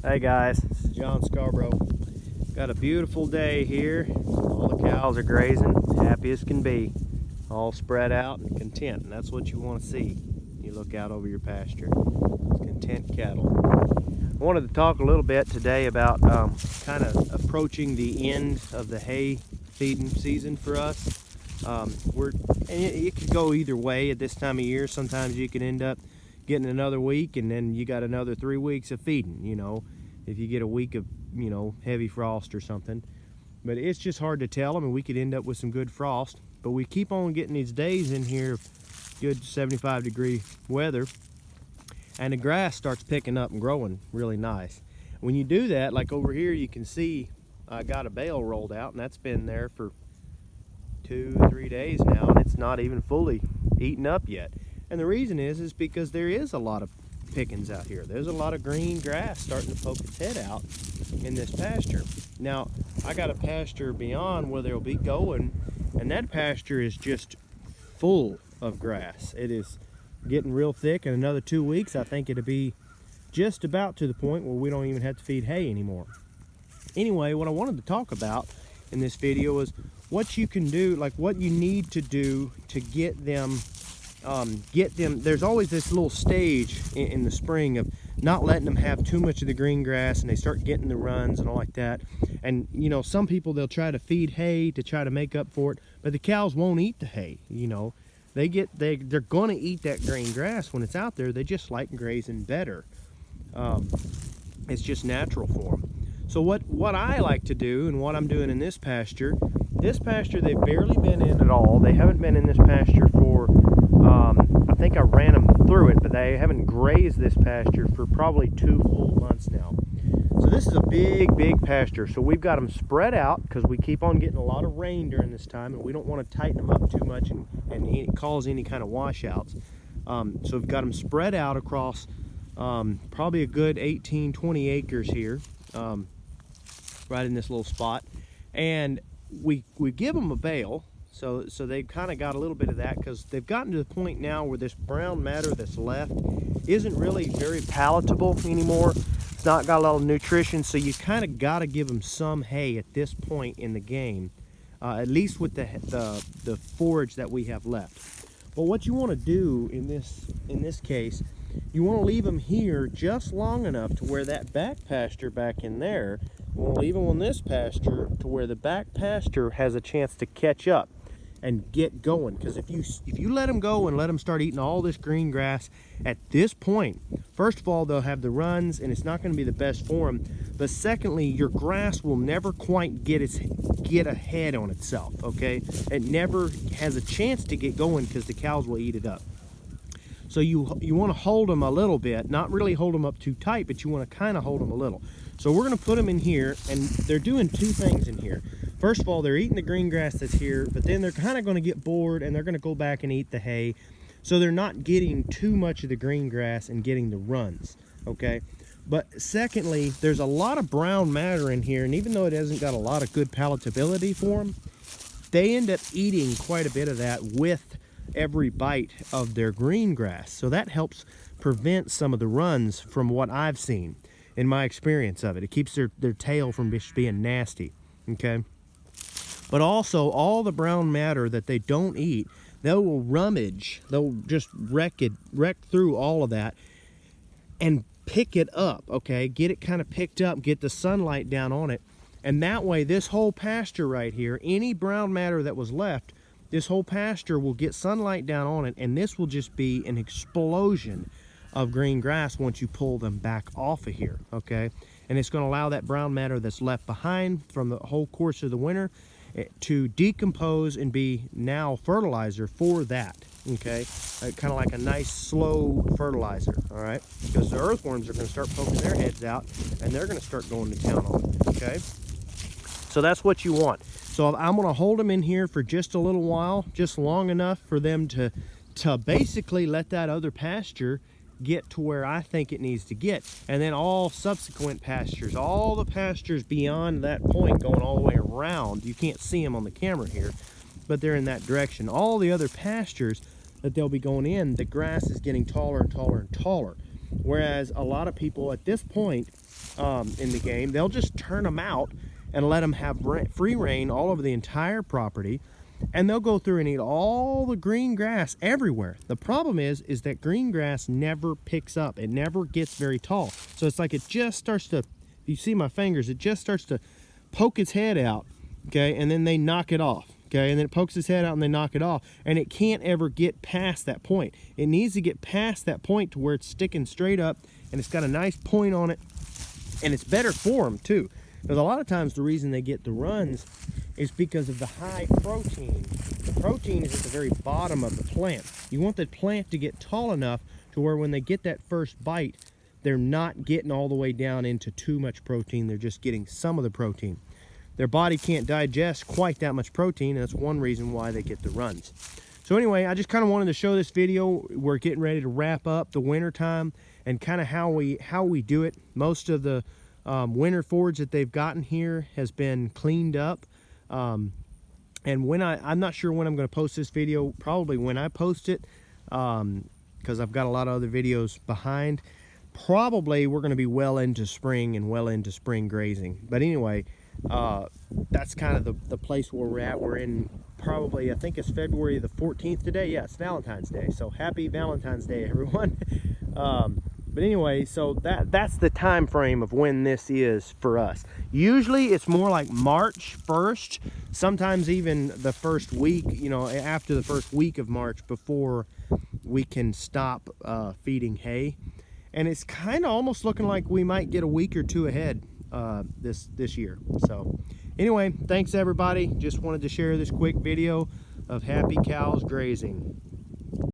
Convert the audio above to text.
Hey guys, this is John Scarborough. Got a beautiful day here. All the cows are grazing, happy as can be, all spread out and content, and that's what you want to see. You look out over your pasture, content cattle. I wanted to talk a little bit today about kind of approaching the end of the hay feeding season for us. It could go either way at this time of year. Sometimes you can end up getting another week and then you got another 3 weeks of feeding, if you get a week of heavy frost or something. But it's just hard to tell. I mean, we could end up with some good frost, but we keep on getting these days in here of good 75-degree weather, and the grass starts picking up and growing really nice. When you do that, like over here, you can see I got a bale rolled out, and that's been there for 2-3 days now, and it's not even fully eaten up yet. And the reason is because there is a lot of pickings out here. There's a lot of green grass starting to poke its head out in this pasture. Now, I got a pasture beyond where they'll be going, and that pasture is just full of grass. It is getting real thick. In another 2 weeks, I think it'll be just about to the point where we don't even have to feed hay anymore. Anyway, what I wanted to talk about in this video is what you can do, like what you need to do to get them. There's always this little stage in the spring of not letting them have too much of the green grass, and they start getting the runs and all like that. And some people, they'll try to feed hay to try to make up for it, but the cows won't eat the hay. They're going to eat that green grass when it's out there. They just like grazing better. It's just natural for them. So what I like to do, and what I'm doing in this pasture they've barely been in at all. They haven't been in this pasture for I think I ran them through it, but they haven't grazed this pasture for probably 2 full months now. So this is a big pasture. So we've got them spread out because we keep on getting a lot of rain during this time, and we don't want to tighten them up too much and cause any kind of washouts. So we've got them spread out across probably a good 18-20 acres here, right in this little spot. And we give them a bale. So they've kind of got a little bit of that because they've gotten to the point now where this brown matter that's left isn't really very palatable anymore. It's not got a lot of nutrition, so you kind of got to give them some hay at this point in the game, at least with the forage that we have left. But what you want to do in this case, you want to leave them here just long enough to where that back pasture back in there, we'll leave them on this pasture to where the back pasture has a chance to catch up and get going. Because if you let them go and let them start eating all this green grass at this point, first of all, they'll have the runs and it's not going to be the best for them. But secondly, your grass will never quite get ahead on itself. Okay, it never has a chance to get going because the cows will eat it up. So you want to hold them a little bit, not really hold them up too tight, but you want to kind of hold them a little. So we're going to put them in here, and they're doing 2 things in here. First of all, they're eating the green grass that's here, but then they're kind of going to get bored and they're going to go back and eat the hay. So they're not getting too much of the green grass and getting the runs, okay? But secondly, there's a lot of brown matter in here, and even though it hasn't got a lot of good palatability for them, they end up eating quite a bit of that with every bite of their green grass. So that helps prevent some of the runs from what I've seen in my experience of it. It keeps their tail from just being nasty, okay? But also, all the brown matter that they don't eat, they will rummage. They'll just wreck through all of that and pick it up, okay? Get it kind of picked up, get the sunlight down on it. And that way, this whole pasture right here, any brown matter that was left, this whole pasture will get sunlight down on it, and this will just be an explosion of green grass once you pull them back off of here, okay? And it's going to allow that brown matter that's left behind from the whole course of the winter to decompose and be now fertilizer for that, okay? Kind of like a nice slow fertilizer, all right? Because the earthworms are going to start poking their heads out, and they're going to start going to town on it, okay? So that's what you want. So I'm going to hold them in here for just a little while, just long enough for them to basically let that other pasture get to where I think it needs to get. And then all subsequent pastures, all the pastures beyond that point going all the way around, you can't see them on the camera here, but they're in that direction. All the other pastures that they'll be going in, the grass is getting taller and taller and taller. Whereas a lot of people at this point in the game, they'll just turn them out and let them have free reign all over the entire property, and they'll go through and eat all the green grass everywhere. The problem is that green grass never picks up. It never gets very tall. So it's like it just starts to, if you see my fingers, it just starts to poke its head out, okay, and then they knock it off, okay, and then it pokes its head out and they knock it off, and it can't ever get past that point. It needs to get past that point to where it's sticking straight up and it's got a nice point on it, and it's better for them too. Because a lot of times the reason they get the runs is because of the high protein. The protein is at the very bottom of the plant. You want the plant to get tall enough to where when they get that first bite, they're not getting all the way down into too much protein. They're just getting some of the protein. Their body can't digest quite that much protein, and that's one reason why they get the runs. So anyway, I just kind of wanted to show this video. We're getting ready to wrap up the winter time and kind of how we do it. Most of the winter forage that they've gotten here has been cleaned up, and when I'm not sure when I'm going to post this video. Probably when I post it, because I've got a lot of other videos behind. Probably we're going to be well into spring and well into spring grazing. But anyway, that's kind of the place where we're at. We're in probably, I think it's February the 14th today. Yeah, it's Valentine's Day, so happy Valentine's Day, everyone. But anyway, so that's the time frame of when this is for us. Usually it's more like March 1st, sometimes even the first week, you know, after the first week of March, before we can stop feeding hay. And it's kind of almost looking like we might get a week or two ahead this year. So anyway, thanks everybody. Just wanted to share this quick video of happy cows grazing.